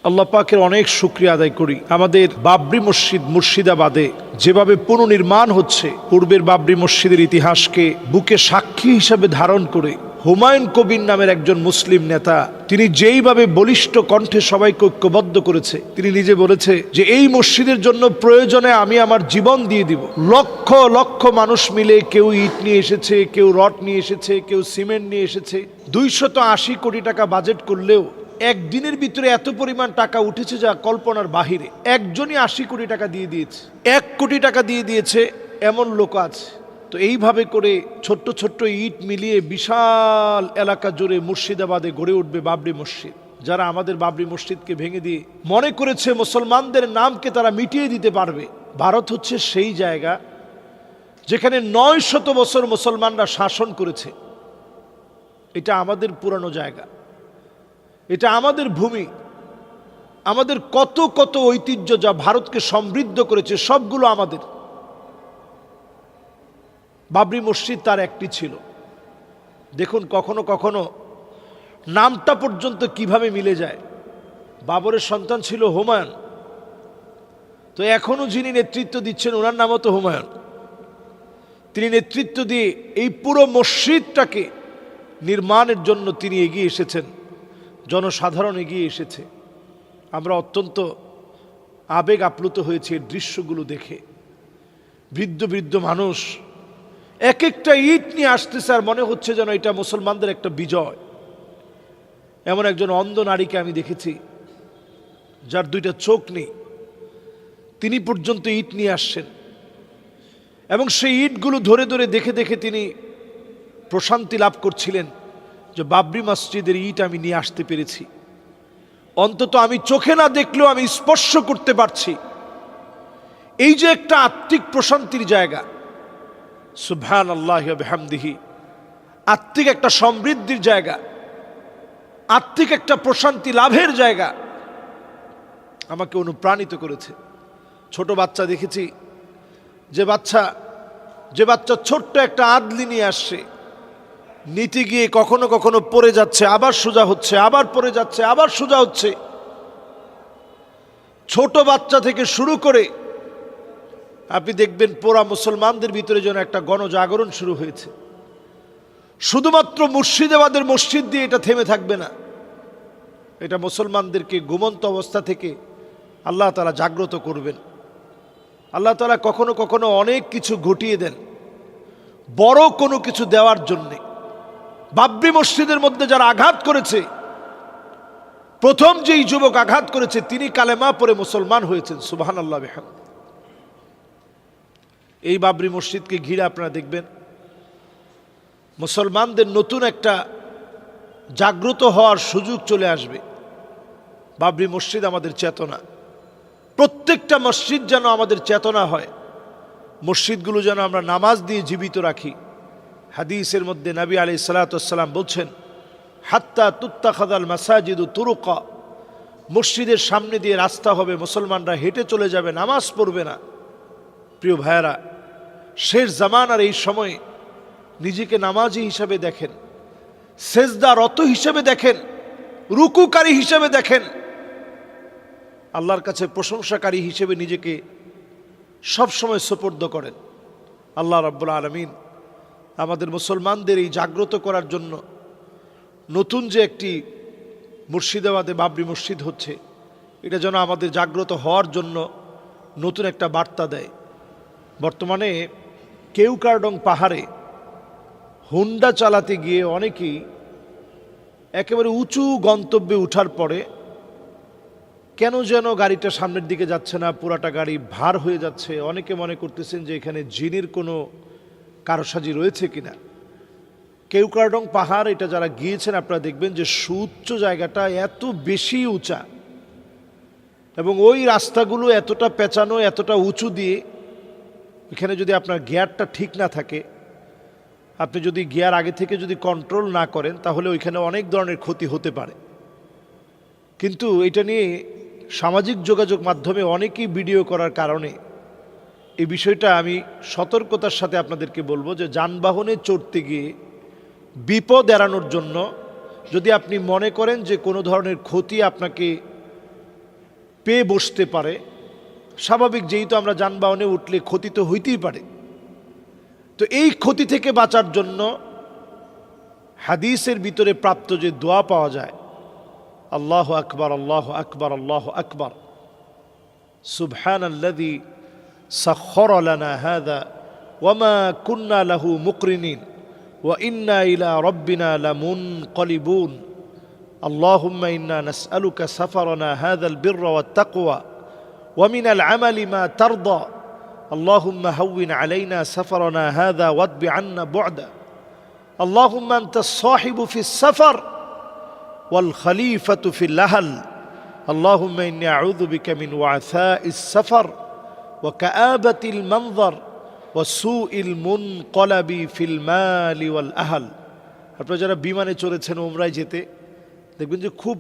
আল্লাহ পাকের অনেক শুকরিয়া আদায় করি। আমাদের বাবরি মসজিদ মুর্শিদাবাদে যেভাবে পুনর্নির্মাণ হচ্ছে, পূর্বের বাবরি মসজিদের ইতিহাসকে বুকে সাক্ষী হিসাবে ধারণ করে হুমায়ুন কবির নামের একজন মুসলিম নেতা, তিনি যেইভাবে বলিষ্ঠ কণ্ঠে সবাইকে ঐক্যবদ্ধ করেছে, তিনি নিজে বলেছে যে এই মসজিদের জন্য প্রয়োজনে আমি আমার জীবন দিয়ে দিব। লক্ষ লক্ষ মানুষ মিলে কেউ ইট নিয়ে এসেছে, কেউ রড নিয়ে এসেছে, কেউ সিমেন্ট নিয়ে এসেছে। 280 কোটি টাকা বাজেট করলেও একদিনের ভিতরে এত পরিমাণ টাকা উঠেছে যা কল্পনার বাহিরে। একজনই 80 কোটি টাকা দিয়ে দিয়েছে, 1 কোটি টাকা দিয়ে দিয়েছে এমন লোক আছে। তো এইভাবে করে ছোট্ট ছোট্ট ইট মিলিয়ে বিশাল এলাকা জুড়ে মুর্শিদাবাদে গড়ে উঠবে বাবরি মসজিদ। যারা আমাদের বাবরি মসজিদকে ভেঙে দিয়ে মনে করেছে মুসলমানদের নামকে তারা মিটিয়ে দিতে পারবে, ভারত হচ্ছে সেই জায়গা যেখানে 900 বছর মুসলমানরা শাসন করেছে। এটা আমাদের পুরানো জায়গা, এটা আমাদের ভূমি, আমাদের কত কত ঐতিহ্য যা ভারতকে সমৃদ্ধ করেছে সবগুলো আমাদের। বাবরি মসজিদ তার একটি ছিল। দেখুন কখনো কখনো নামটা পর্যন্ত কিভাবে মিলে যায়। বাবরের সন্তান ছিল হুমায়ুন, তো এখনো যিনি নেতৃত্ব দিচ্ছেন ওনার নামও তো হুমায়ুন। তিনি নেতৃত্ব দিয়ে এই পুরো মসজিদটাকে নির্মাণের জন্য তিনি এগিয়ে এসেছেন, জনসাধারণ এগিয়ে এসেছে। আমরা অত্যন্ত আবেগ আপ্লুত হয়েছি এই দৃশ্যগুলো দেখে। বৃদ্ধ বৃদ্ধ মানুষ এক একটা ইট নিয়ে আসতেছে আর মনে হচ্ছে যেন এটা মুসলমানদের একটা বিজয়। এমন একজন অন্ধ নারীকে আমি দেখেছি যার 2টা চোখ নেই, তিনি পর্যন্ত ইট নিয়ে আসছেন এবং সেই ইটগুলো ধরে ধরে দেখে দেখে তিনি প্রশান্তি লাভ করছিলেন যে বাবরি মসজিদের ইট আমি নিয়ে আসতে পেরেছি। অন্তত আমি চোখে না দেখলেও আমি স্পর্শ করতে পারছি। এই যে একটা আত্মিক প্রশান্তির জায়গা, সুবহানাল্লাহি ওয়া বিহামদিহি, আত্মিক একটা সমৃদ্ধির জায়গা, আত্মিক একটা প্রশান্তি লাভের জায়গা আমাকে অনুপ্রাণিত করেছে। ছোট বাচ্চা দেখেছি, যে বাচ্চা ছোট্ট একটা আদলি নিয়ে আসছে, নিতে গিয়ে কখনো কখনো পড়ে যাচ্ছে, আবার সোজা হচ্ছে, আবার পড়ে যাচ্ছে, আবার সোজা হচ্ছে। ছোট বাচ্চা থেকে শুরু করে আপনি দেখবেন পুরা মুসলমানদের ভিতরে যেন একটা গণজাগরণ শুরু হয়েছে। শুধুমাত্র মুর্শিদাবাদের মসজিদ দিয়ে এটা থেমে থাকবে না, এটা মুসলমানদেরকে ঘুমন্ত অবস্থা থেকে আল্লাহ তাআলা জাগ্রত করবেন। আল্লাহ তাআলা কখনো কখনো অনেক কিছু ঘটিয়ে দেন বড় কোনো কিছু দেওয়ার জন্যে। বাবরি মসজিদের মধ্যে যারা আঘাত করেছে, প্রথম যেই যুবক আঘাত করেছে তিনি কালেমা পড়ে মুসলমান হয়েছেন, সুবহানাল্লাহ বিহামদিহি। এই বাবরি মসজিদকে ঘিরে আপনারা দেখবেন মুসলমানদের নতুন একটা জাগ্রত হওয়ার সুযোগ চলে আসবে। বাবরি মসজিদ আমাদের চেতনা, প্রত্যেকটা মসজিদ যেন আমাদের চেতনা হয়। মসজিদগুলো যেন আমরা নামাজ দিয়ে জীবিত রাখি। হাদিসের মধ্যে নবী আলাইহিস সালাতু ওয়াস সালাম বলছেন, হাত্তা তুত্তাখাযাল মাসাজিদু তুরুকা, মসজিদের সামনে দিয়ে রাস্তা হবে, মুসলমানরা হেঁটে চলে যাবে, নামাজ পড়বে না। প্রিয় ভাইয়েরা, শেষ জামানার এই সময়ে নিজেকে নামাজি হিসাবে দেখেন, সেজদারত হিসাবে দেখেন, রুকুকারী হিসাবে দেখেন, আল্লাহর কাছে প্রশংসাকারী হিসেবে নিজেকে সবসময় সুপর্দ করেন। আল্লাহ রাব্বুল আলামিন আমাদের মুসলমানদের এই জাগ্রত করার জন্য নতুন যে একটি মুর্শিদাবাদে বাবরি মসজিদ হচ্ছে, এটা যেন আমাদের জাগ্রত হওয়ার জন্য নতুন একটা বার্তা দেয়। বর্তমানে কেওক্রাডং পাহাড়ে হুন্ডা চালাতে গিয়ে অনেকেই একেবারে উঁচু গন্তব্যে উঠার পরে কেন যেন গাড়িটা সামনের দিকে যাচ্ছে না, পুরাটা গাড়ি ভার হয়ে যাচ্ছে। অনেকে মনে করতেছেন যে এখানে জিনের কোনো কারসাজি রয়েছে কিনা। কেওক্রাডং পাহাড়, এটা যারা গিয়েছেন আপনারা দেখবেন যে সুউচ্চ জায়গাটা এত বেশি উঁচা এবং ওই রাস্তাগুলো এতটা পেঁচানো, এতটা উঁচু দিয়ে, এখানে যদি আপনার গিয়ারটা ঠিক না থাকে, আপনি যদি গিয়ার আগে থেকে যদি কন্ট্রোল না করেন, তাহলে ওইখানে অনেক ধরনের ক্ষতি হতে পারে। কিন্তু এটা নিয়ে সামাজিক যোগাযোগ মাধ্যমে অনেকেই ভিডিও করার কারণে এই বিষয়টা আমি সতর্কতার সাথে আপনাদেরকে বলবো যে যানবাহনে চড়তে গিয়ে বিপদ এড়ানোর জন্য যদি আপনি মনে করেন যে কোনো ধরনের ক্ষতি আপনাকে পেয়ে বসতে পারে। স্বাভাবিক, যেহেতু আমরা যানবাহনে উঠলে ক্ষতি তো হইতেই পারে। তো এই ক্ষতি থেকে বাঁচার জন্য হাদিসের ভিতরে প্রাপ্ত যে দোয়া পাওয়া যায়, আল্লাহু আকবার, আল্লাহু আকবার, আল্লাহু আকবার, সুবহানাল্লাযী সাখখারা লানা হাযা ওয়া মা কুন্না লাহু মুকরিনিন ওয়া ইন্না ইলা রাব্বিনা লামুনকালিবুন আল্লাহুম্মা ইন্না নাসআলুকা সাফারানা হাযাল বিররা ওয়াত তাকওয়া ওয়া মিনাল আমালি মা তারদা আল্লাহুম্মা হাওবিন আলাইনা সাফারানা হাযা ওয়াদবি আন্না বু'দা আল্লাহুম্মা আনতাস সাহিবু ফিস সাফার ওয়াল খলিফাতু ফিল আহল আল্লাহুম্মা ইন্নী আউযু বিকা মিন ওয়াসাইস সাফার ওয়া কাআবাতিল মানজার ওয়া সুইল মুনকালাবি ফিল মালি ওয়াল আহল। আপনারা যারা বিমানে চড়েছেন উমরায় যেতে দেখবেন যে খুব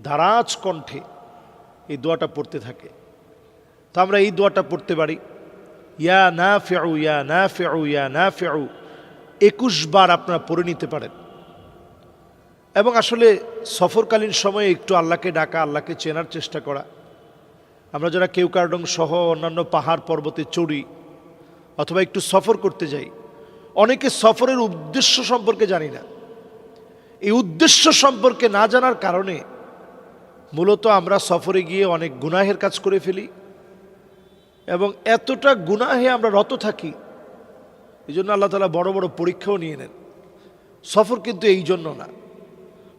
দারাজ কণ্ঠে এই দোয়াটা পড়তে থাকে। তো আমরা এই দোয়াটা পড়তে পারি, ইয়া নাফিউ ইয়া নাফিউ ইয়া নাফিউ, 21 বার আপনারা পড়ে নিতে পারেন। এবং আসলে সফরকালীন সময়ে একটু আল্লাহকে ডাকা, আল্লাহকে চেনার চেষ্টা করা। আমরা যারা কেওক্রাডং সহ অন্যান্য পাহাড় পর্বতে চড়ি অথবা একটু সফর করতে যাই, অনেকে সফরের উদ্দেশ্য সম্পর্কে জানি না। এই উদ্দেশ্য সম্পর্কে না জানার কারণে মূলত আমরা সফরে গিয়ে অনেক গুনাহের কাজ করে ফেলি এবং এতটা গুনাহে আমরা রত থাকি। এই জন্য আল্লাহ তাআলা বড় বড় পরীক্ষাও নিয়ে নেন। সফর কিন্তু এই জন্য না,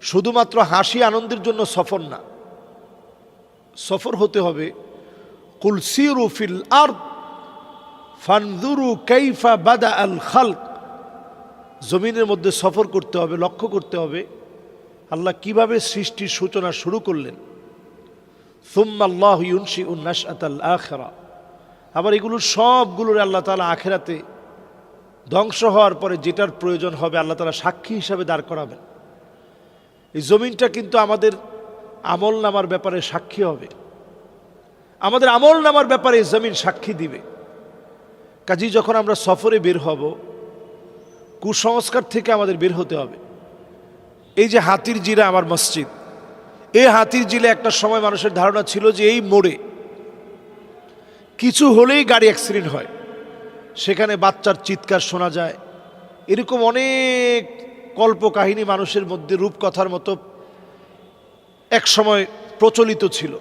শুধুমাত্র হাসি আনন্দের জন্য সফর না। সফর হতে হবে কুল সিরু ফিল আরদ ফানজুরু কাইফা বাদা আল খালক, জমিনের মধ্যে সফর করতে হবে, লক্ষ্য করতে হবে আল্লাহ কিভাবে সৃষ্টির সূচনা শুরু করলেন। সুম্মা আল্লাহু ইউনশিউন নাশআতাল আখিরা, আবার এগুলো সবগুলোর আল্লাহ তাআলা আখিরাতে ধ্বংস হওয়ার পরে যেটার প্রয়োজন হবে আল্লাহ তাআলা সাক্ষী হিসাবে দাঁড় করাবেন। এই জমিনটা কিন্তু আমাদের আমল নামার ব্যাপারে সাক্ষী হবে, আমাদের আমল নামার ব্যাপারে এই জমিন সাক্ষী দিবে। কাজেই যখন আমরা সফরে বের হব, কুসংস্কার থেকে আমাদের বের হতে হবে। এই যে হাতির জিরা আমার মসজিদ, এই হাতির জিলে একটা সময় মানুষের ধারণা ছিল যে এই মোড়ে কিছু হলেই গাড়ি অ্যাক্সিডেন্ট হয়, সেখানে বাচ্চার চিৎকার শোনা যায়। এরকম অনেক কল্পকাহিনী মানুষের মধ্যে রূপকথার মতো এক সময় প্রচলিত ছিল।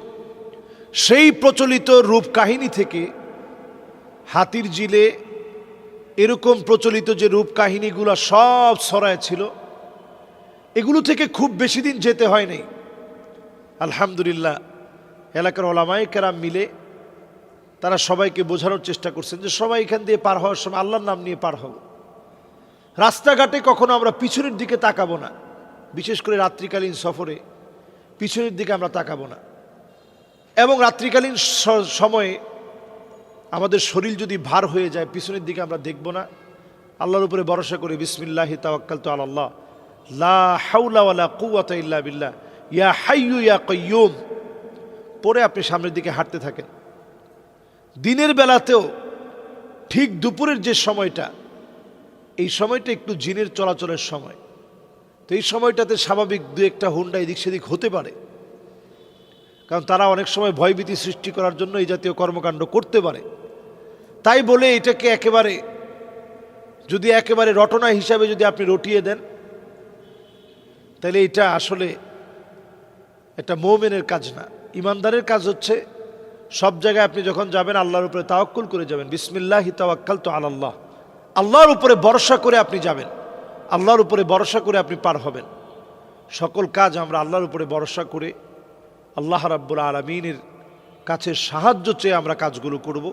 সেই প্রচলিত রূপকাহিনী থেকে হাতির জিলে এরকম প্রচলিত যে রূপকাহিনীগুলো সব ছড়ায় ছিল, এগুলো থেকে খুব বেশি দিন যেতে হয় নাই। আলহামদুলিল্লাহ, এলাকার ওলামায়ে কেরাম মিলে তারা সবাইকে বোঝানোর চেষ্টা করছেন যে সবাই এখান দিয়ে পার হওয়ার সময় আল্লাহর নাম নিয়ে পার হব। রাস্তাঘাটে কখনো আমরা পিছনের দিকে তাকাবো না, বিশেষ করে রাত্রিকালীন সফরে পিছনের দিকে আমরা তাকাবো না। এবং রাত্রিকালীন সময়ে আমাদের শরীর যদি ভার হয়ে যায়, পিছনের দিকে আমরা দেখব না, আল্লাহর উপরে ভরসা করে বিসমিল্লাহি তাওয়াক্কালতু আলাল্লাহ লা হাওলা ওয়ালা কুওয়াতা ইল্লা বিল্লাহ ইয়া হাইয়্যু ইয়া কাইয়্যুম পরে আপনি সামনের দিকে হাঁটতে থাকেন। দিনের বেলাতেও ঠিক দুপুরের যে সময়টা, এই সময়টা একটু জিনের চলাচলের সময়। তো এই সময়টাতে স্বাভাবিক দু একটা হুন্ডা এদিক সেদিক হতে পারে, কারণ তারা অনেক সময় ভয়ভীতি সৃষ্টি করার জন্য এই জাতীয় কর্মকাণ্ড করতে পারে। তাই বলে এটাকে একেবারে রটনা হিসাবে যদি আপনি রটিয়ে দেন, তাহলে এটা আসলে একটা মুমিনের কাজ না। ইমানদারের কাজ হচ্ছে সব জায়গায় আপনি যখন যাবেন আল্লাহর উপরে তাওয়াক্কুল করে যাবেন, বিসমিল্লাহি তাওয়াক্কালতু আলাল্লাহ, আল্লাহর উপরে ভরসা করে আপনি যাবেন, আল্লাহর উপরে ভরসা করে আপনি পার হবেন। সকল কাজ আমরা আল্লাহর উপরে ভরসা করে আল্লাহ রাব্বুল আলামিনের কাছে সাহায্য চেয়ে আমরা কাজগুলো করব।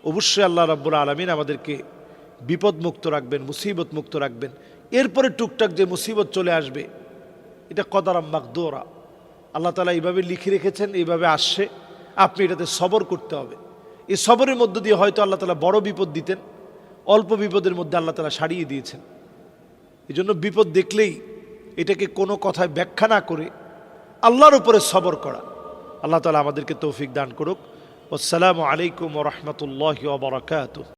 অবশ্যই আল্লাহ রাব্বুল আলামিন আমাদেরকে বিপদ মুক্ত রাখবেন, মুসিবত মুক্ত রাখবেন। এরপরে টুকটাক যে মুসিবত চলে আসবে, এটা কদারাম মাকদুরা, আল্লাহ তাআলা এইভাবে লিখে রেখেছেন, এইভাবে আসছে, আপনি এটাতে সবর করতে হবে। এই সবরের মধ্য দিয়ে হয়তো আল্লাহ তাআলা বড় বিপদ দিতেন, অল্প বিপদের মধ্যে আল্লাহ তাআলা সারিয়ে দিয়েছেন। এই জন্য বিপদ দেখলেই এটাকে কোনো কথায় ব্যাখ্যা না করে আল্লাহর উপরে সবর করা। আল্লাহ তাআলা আমাদেরকে তৌফিক দান করুক। আসসালামু আলাইকুম ওয়া রাহমাতুল্লাহি ওয়া বারাকাতুহু।